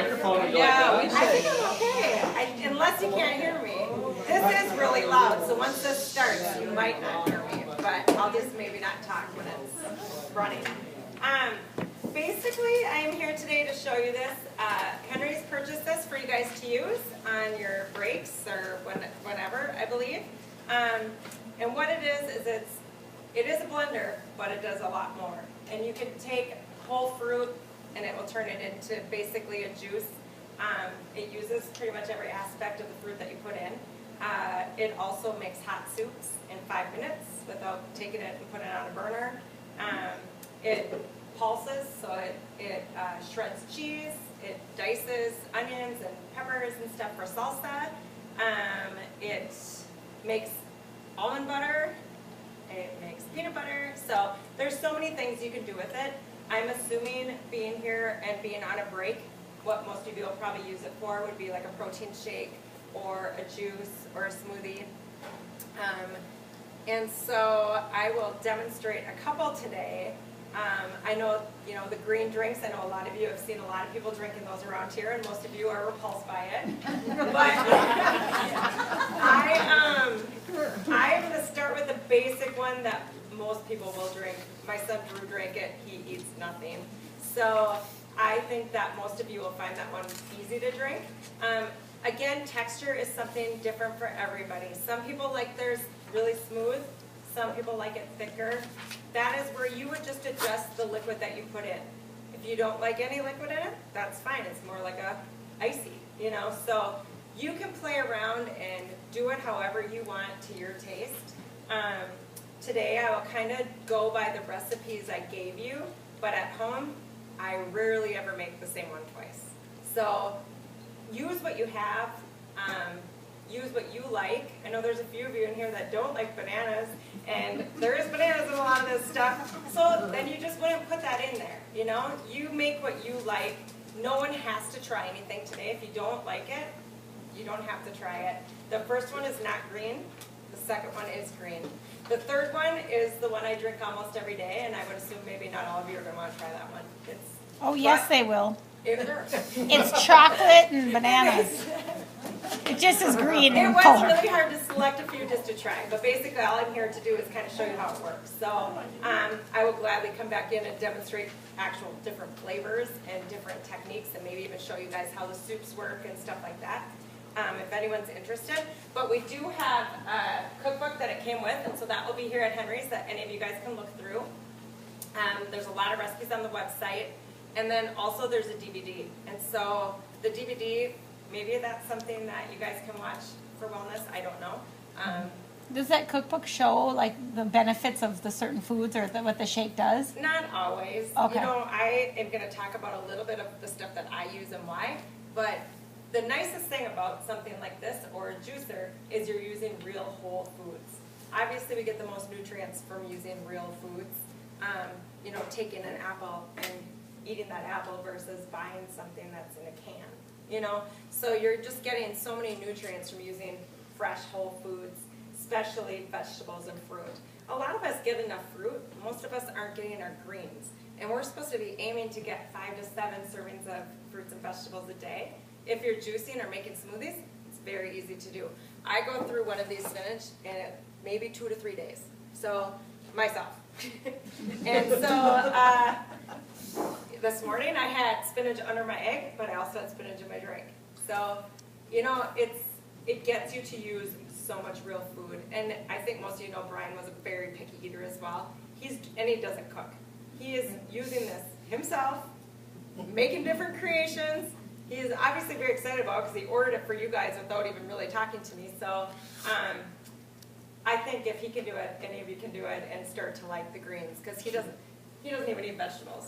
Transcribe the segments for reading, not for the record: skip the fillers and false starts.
microphone and go Yeah, like that? I think I'm okay, unless you can't hear me. This is really loud, so once this starts, you might not hear me, but I'll just maybe not talk when it's running. Basically, I am here today to show you this. Henry's purchased this for you guys to use on your breaks or whenever, I believe. And what it is it is a blender, but it does a lot more. And you can take whole fruit and it will turn it into basically a juice. It uses pretty much every aspect of the fruit that you put in. It also makes hot soups in 5 minutes without taking it and putting it on a burner. It pulses, so it shreds cheese, it dices onions and peppers and stuff for salsa. It makes almond butter, it makes peanut butter, so there's so many things you can do with it. I'm assuming being here and being on a break, what most of you will probably use it for would be like a protein shake or a juice or a smoothie. And so I will demonstrate a couple today. I know, the green drinks, I know a lot of you have seen a lot of people drinking those around here, and most of you are repulsed by it. But I'm going to start with the basic one that most people will drink. My son Drew drank it, he eats nothing. So I think that most of you will find that one easy to drink. Again, texture is something different for everybody. Some people like theirs really smooth. Some people like it thicker. That is where you would just adjust the liquid that you put in. If you don't like any liquid in it, that's fine. It's more like a icy, So you can play around and do it however you want to your taste. Today I will kind of go by the recipes I gave you, but at home I rarely ever make the same one twice. So use what you have. Use what you like. I know there's a few of you in here that don't like bananas, and there is bananas in a lot of this stuff, so then you just wouldn't put that in there, You make what you like. No one has to try anything today. If you don't like it, you don't have to try it. The first one is not green. The second one is green. The third one is the one I drink almost every day, and I would assume maybe not all of you are going to want to try that one. Yes, they will. It's chocolate and bananas. It just is green in color. It was color. really hard to select a few just to try, but basically all I'm here to do is kind of show you how it works. So I will gladly come back in and demonstrate actual different flavors and different techniques, and maybe even show you guys how the soups work and stuff like that, if anyone's interested. But we do have a cookbook that it came with, and so that will be here at Henry's that any of you guys can look through. There's a lot of recipes on the website, and then also there's a DVD. And so the DVD, maybe that's something that you guys can watch for wellness. I don't know. Does that cookbook show like the benefits of the certain foods or what the shake does? Not always. Okay. I am going to talk about a little bit of the stuff that I use and why. But the nicest thing about something like this or a juicer is you're using real whole foods. Obviously, we get the most nutrients from using real foods. Taking an apple and eating that apple versus buying something that's in a can. So you're just getting so many nutrients from using fresh whole foods, especially vegetables and fruit. A lot of us get enough fruit. Most of us aren't getting our greens. And we're supposed to be aiming to get 5 to 7 servings of fruits and vegetables a day. If you're juicing or making smoothies, it's very easy to do. I go through one of these spinach in maybe 2 to 3 days. So, myself. And so, this morning I had spinach under my egg, but I also had spinach in my drink. So, it gets you to use so much real food. And I think most of you know Brian was a very picky eater as well. And he doesn't cook. He is using this himself, making different creations. He is obviously very excited about it because he ordered it for you guys without even really talking to me. So I think if he can do it, any of you can do it and start to like the greens because he doesn't even eat vegetables.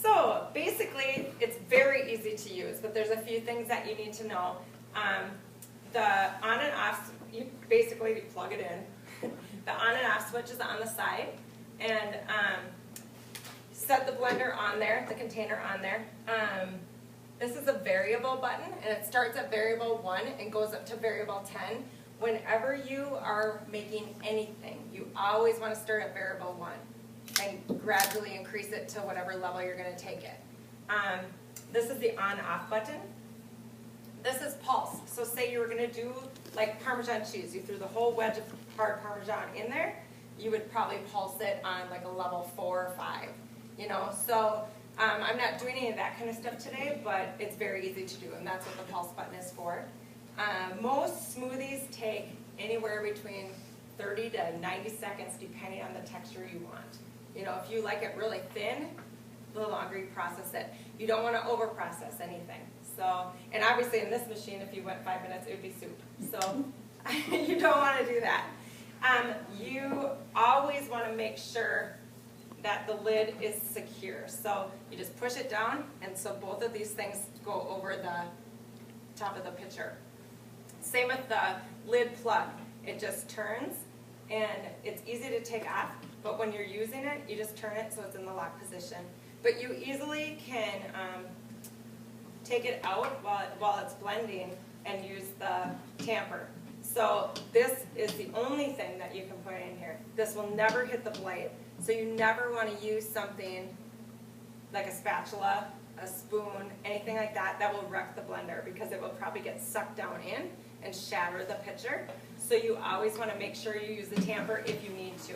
So basically, it's very easy to use, but there's a few things that you need to know. The on and off, you plug it in. The on and off switch is on the side, and set the blender on there, the container on there. This is a variable button, and it starts at variable 1 and goes up to variable 10. Whenever you are making anything, you always want to start at variable 1 and gradually increase it to whatever level you're going to take it. This is the on-off button. This is pulse. So say you were going to do like Parmesan cheese. You threw the whole wedge of hard Parmesan in there. You would probably pulse it on like a level 4 or 5. You know, so I'm not doing any of that kind of stuff today, but it's very easy to do, and that's what the pulse button is for. Most smoothies take anywhere between 30 to 90 seconds depending on the texture you want. You know, if you like it really thin, the longer you process it. You don't want to over process anything. So, and obviously in this machine, if you went 5 minutes, it would be soup. So you don't want to do that. You always want to make sure that the lid is secure. So you just push it down, and so both of these things go over the top of the pitcher. Same with the lid plug. It just turns, and it's easy to take off, but when you're using it, you just turn it so it's in the lock position. But you easily can take it out while it's blending and use the tamper. So this is the only thing that you can put in here. This will never hit the blade. So you never want to use something like a spatula, a spoon, anything like that that will wreck the blender, because it will probably get sucked down in and shatter the pitcher. So you always want to make sure you use the tamper if you need to.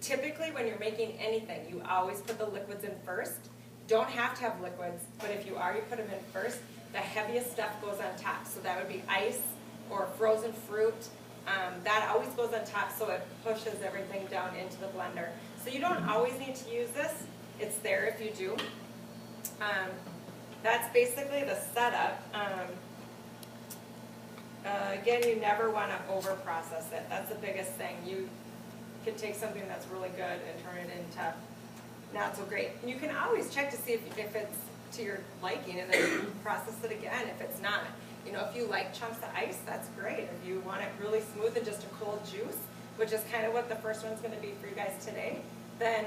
Typically when you're making anything, you always put the liquids in first. Don't have to have liquids, but if you are, you put them in first. The heaviest stuff goes on top, so that would be ice or frozen fruit. That always goes on top, so it pushes everything down into the blender. So you don't always need to use this. It's there if you do. That's basically the setup. Again, you never want to over process it. That's the biggest thing. You can take something that's really good and turn it into not so great. And you can always check to see if it's to your liking, and then you process it again if it's not. You know, if you like chunks of ice, that's great. If you want it really smooth and just a cold juice, which is kind of what the first one's going to be for you guys today, then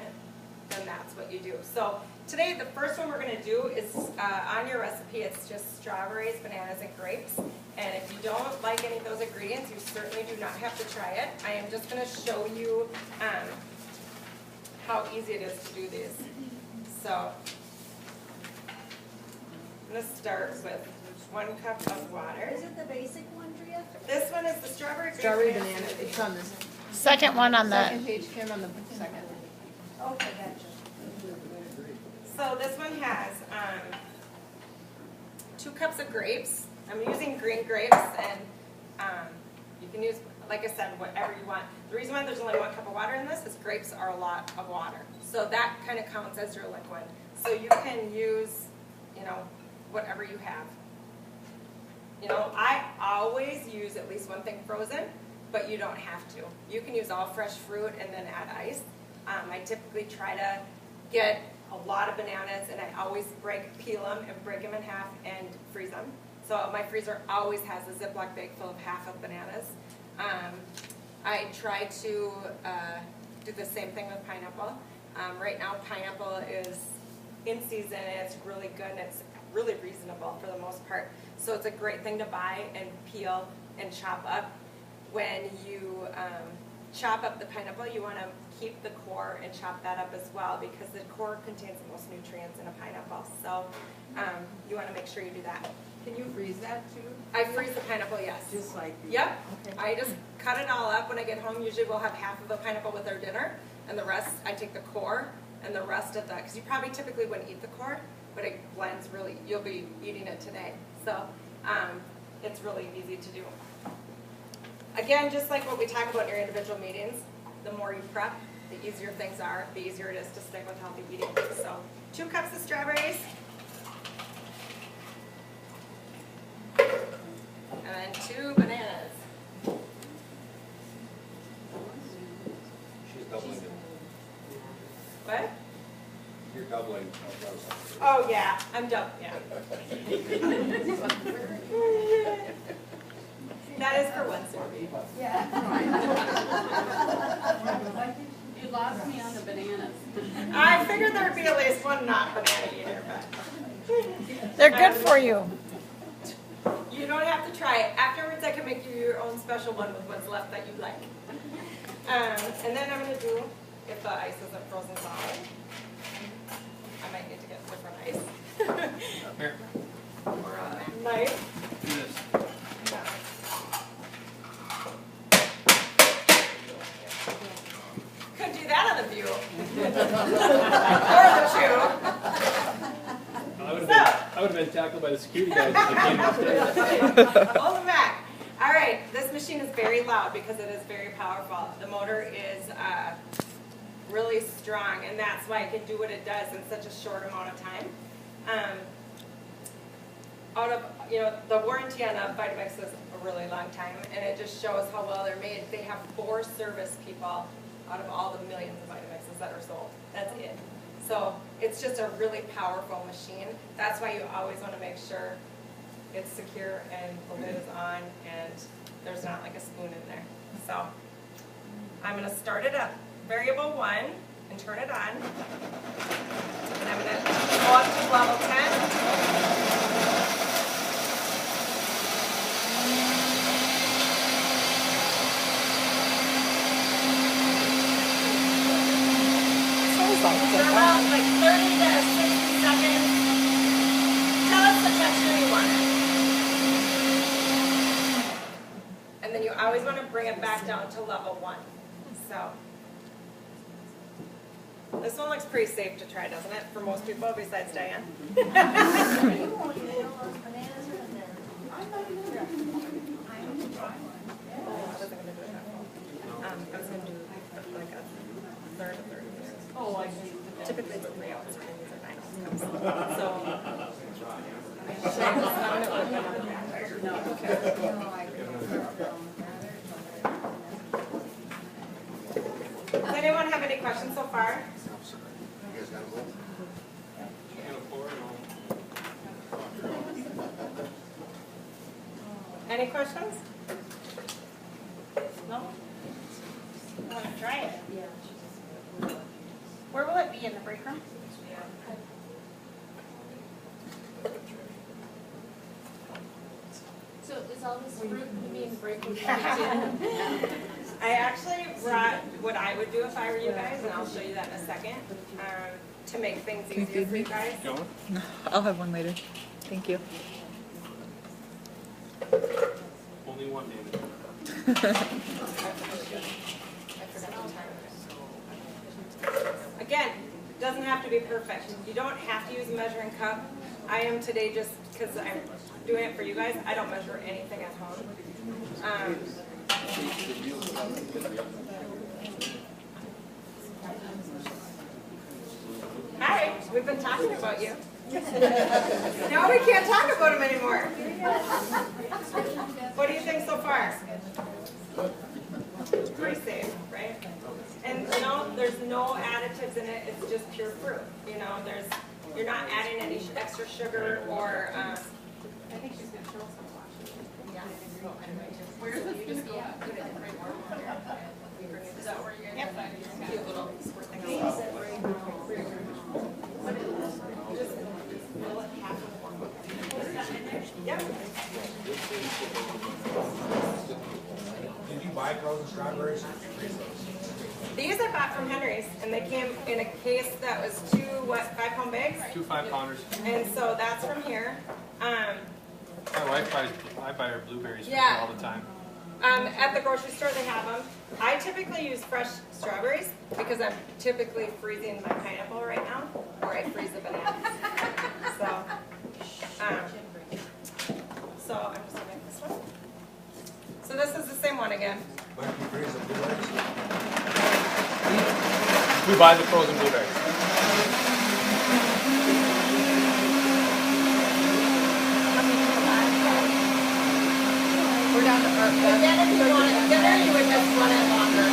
that's what you do. So today, the first one we're going to do is on your recipe. It's just strawberries, bananas, and grapes. And if you don't like any of those ingredients, you certainly do not have to try it. I am just going to show you how easy it is to do these. So I'm going to start with 1 cup of water. Is it the basic one, Drea? This one is the strawberry Banana, it's on this Second one on the, second page, Kim, on the second. Okay, gotcha. So this one has 2 cups of grapes. I'm using green grapes, and you can use, like I said, whatever you want. The reason why there's only 1 cup of water in this is grapes are a lot of water. So that kind of counts as your liquid. So you can use, you know, whatever you have. You know, I always use at least 1 thing frozen, but you don't have to. You can use all fresh fruit and then add ice. I typically try to get a lot of bananas, and I always peel them and break them in half and freeze them. So my freezer always has a Ziploc bag full of half of bananas. I try to do the same thing with pineapple. Right now, pineapple is in season, and it's really good, and it's really reasonable for the most part. So it's a great thing to buy and peel and chop up. When you chop up the pineapple, you want to keep the core and chop that up as well, because the core contains the most nutrients in a pineapple. So you want to make sure you do that. Can you freeze that too? I freeze the pineapple, yes. Just like. Yep. Okay. I just cut it all up when I get home. Usually we'll have half of a pineapple with our dinner, and the rest, I take the core and the rest of the, because you probably typically wouldn't eat the core, but it blends really, you'll be eating it today. So it's really easy to do. Again, just like what we talk about in your individual meetings, the more you prep, the easier things are, the easier it is to stick with healthy eating. So 2 cups of strawberries, and then 2 bananas. She's doubling it. What? You're doubling. Oh yeah, I'm done, yeah. That is for 1 serving. Yeah. You lost me on the bananas. I figured there'd be at least 1 not banana eater, but. they're good for you. You don't have to try it. Afterwards, I can make you your own special one with what's left that you like. And then I'm going to do, if the ice isn't frozen solid, I might need to get different ice. Here, Or a knife. do this. Could do that on the view. Or the chew. I would have been tackled by the security guys as they came upstairs. Hold them back. All right, this machine is very loud because it is very powerful. The motor is really strong, and that's why it can do what it does in such a short amount of time. Out of, the warranty on a Vitamix is a really long time, and it just shows how well they're made. They have 4 service people out of all the millions of Vitamixes that are sold. That's it. So it's just a really powerful machine. That's why you always want to make sure it's secure and the lid is on and there's not like a spoon in there. So I'm going to start it at variable 1 and turn it on. And I'm going to go up to level 10. For about like 30 to 60 seconds. Tell us the texture you want. And then you always want to bring it back down to level 1. So this one looks pretty safe to try, doesn't it? For most people besides Diane. You won't even know those bananas are in there. I'm not even there. I need to try one. I wasn't going to do it that well. I was going to do like a third. Oh, I see. Typically it's 3 ounces and these are 9 ounce cups. So I'm going to open another batch. No. Does anyone have any questions so far? Any questions? No? I want to try it. Where will it be, in the break room? So is all this fruit being breaking? I actually brought what I would do if I were you guys, and I'll show you that in a second, to make things easier for you guys. Going? I'll have one later. Thank you. Only one, David. I forgot the time. Again, it doesn't have to be perfect. You don't have to use a measuring cup. I am today just because I'm doing it for you guys. I don't measure anything at home. Hi, we've been talking about you. No, we can't talk about him anymore. What do you think so far? It's pretty safe, right? And there's no additives in it. It's just pure fruit. You're not adding any extra sugar or. I think she's gonna show us how to wash it. Yeah. Where is it? You just go put it in right water. Is that where you're gonna do a little squirt thing on just fill it half of one. Yep. Did you buy frozen strawberries? These I bought from Henry's, and they came in a case that was 2 5-pound bags? 2 5-pounders. And so that's from here. My wife I buy her blueberries from Yeah. her all the time. At the grocery store they have them. I typically use fresh strawberries because I'm typically freezing my pineapple right now, or I freeze the bananas. So I'm just gonna make this one. So this is the same one again. Why don't you freeze the blueberries? We buy the frozen blueberries. We're down to our. And then if you want it thinner, you would just run it longer.